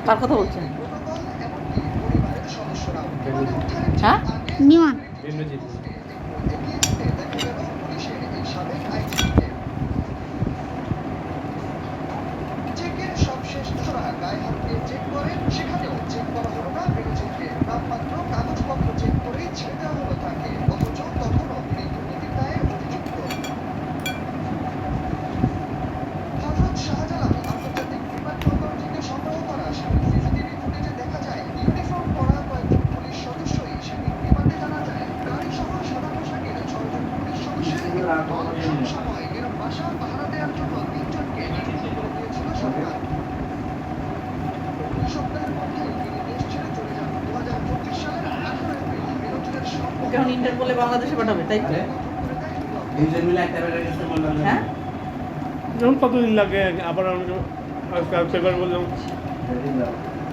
কার কথা বলছেন? বেনজির। হ্যাঁ, নিমান বেনজির। চেকের সবশেষ ছোড়া গায়ে হাত দিয়ে চেক করেন, সেখানেও চেক করা হলো না বেনজিরকে। নামমাত্র কাগজপত্র চেক করেই ছেড়ে দেওয়া হলো তাকে, অথচ তখনও তিনি দুর্নীতির দায়ে অভিযুক্ত। হযরত শাহজালাল আন্তর্জাতিক বিমানবন্দর থেকে সংগ্রহ করা সেদিন সিসিটিভি ফুটেজে দেখা যায় ইউনিফর্ম পরা কয়েকজন পুলিশ সদস্যই সেদিন বিমানে জানা যায় গাড়িসহ সাদা পোশাকের ৬ জন পুলিশ সদস্যের একটি দল সময় এর বাসা পাহারা দেওয়ার জন্য ৩ জনকে নিযুক্ত করে দিয়েছিল সরকার। ২ সপ্তাহের মধ্যেই তিনি দেশ ছেড়ে চলে যান। ২০২৪ সালের ১৮ এপ্রিল বেনজিরের ওকে এখন ইন্টারপোলে বাংলাদেশে পাঠাবে, তাই তো? হ্যাঁ, যেমন কতদিন লাগে আবার পেপার বললাম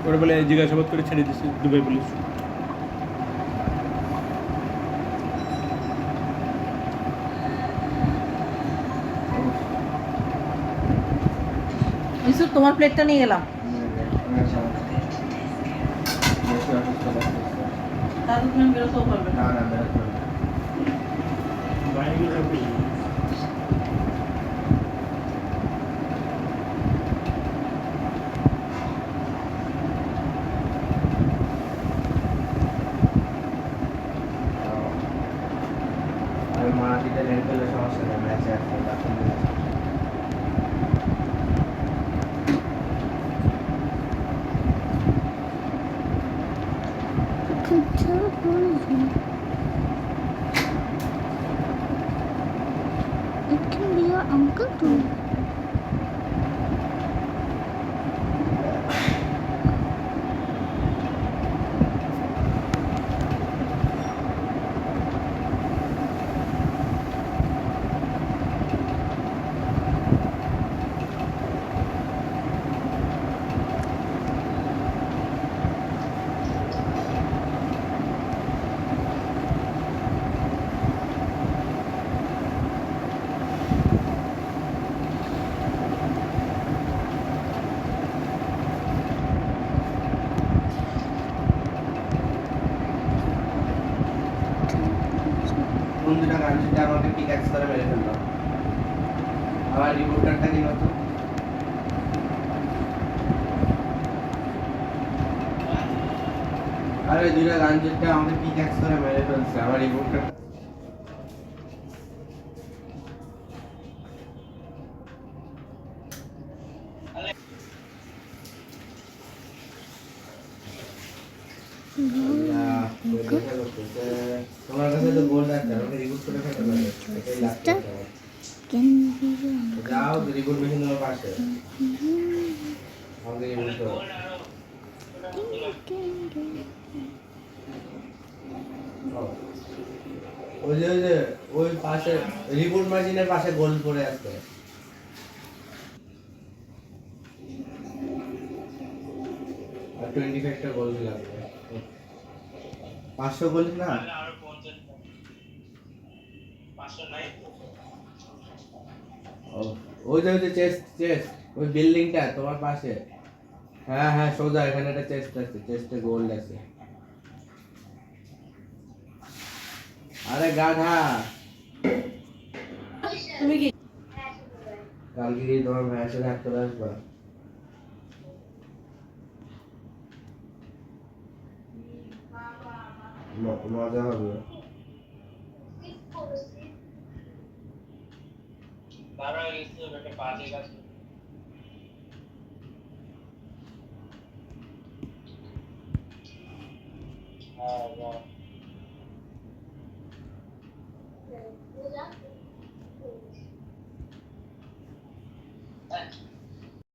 ওরা বলে জিজ্ঞাসাবাদ করে ছেড়ে দিচ্ছে দুবাই পুলিশ। ইসুফ, তোমার প্লেটটা নিয়ে গেলাম। তাহলে তুমি বেরোতেও পারবে না। আমি মারাঠিতে লেট করলে সমস্যা নেই, ম্যাচে আসছে তখন It can be your uncle too. কোন দুটা গাড়িটা আমাকে পিকঅ্যাক্স করে মেরে ফেললো। আবার রিপোর্টারটা কি নতুন আরে দুইটা গাঞ্জিটা আমাকে পিকঅ্যাক্স করে মেরে ফেলছে, আবার রিপোর্টার তোমার কাছে তো গোল্ড আছে, আমাকে রিপোর্ট করে ফেলতে পারে, এটাই লাগছে আমার। Can be your uncle. যাও রিপোর্ট মেশিন তোমার পাশে, আমাকে রিপোর্ট করো। ওই যে ওই পাশে রিপোর্ট মেশিনের পাশে গোল্ড পড়ে আছে। আর 25টা গোল্ড লাগবে, 500 গোল্ড না ও, ওই যে চেস্ট ওই বিল্ডিংটা তোমার পাশে। হ্যাঁ হ্যাঁ সোজা এখানে একটা চেস্ট আছে, চেস্টে গোল্ড আছে। আরে গাধা, তুমি কি কালকে কি তোমার ভাইয়ের সাথে হাঁটতে আসবা? মজা হবে। হ্যাঁ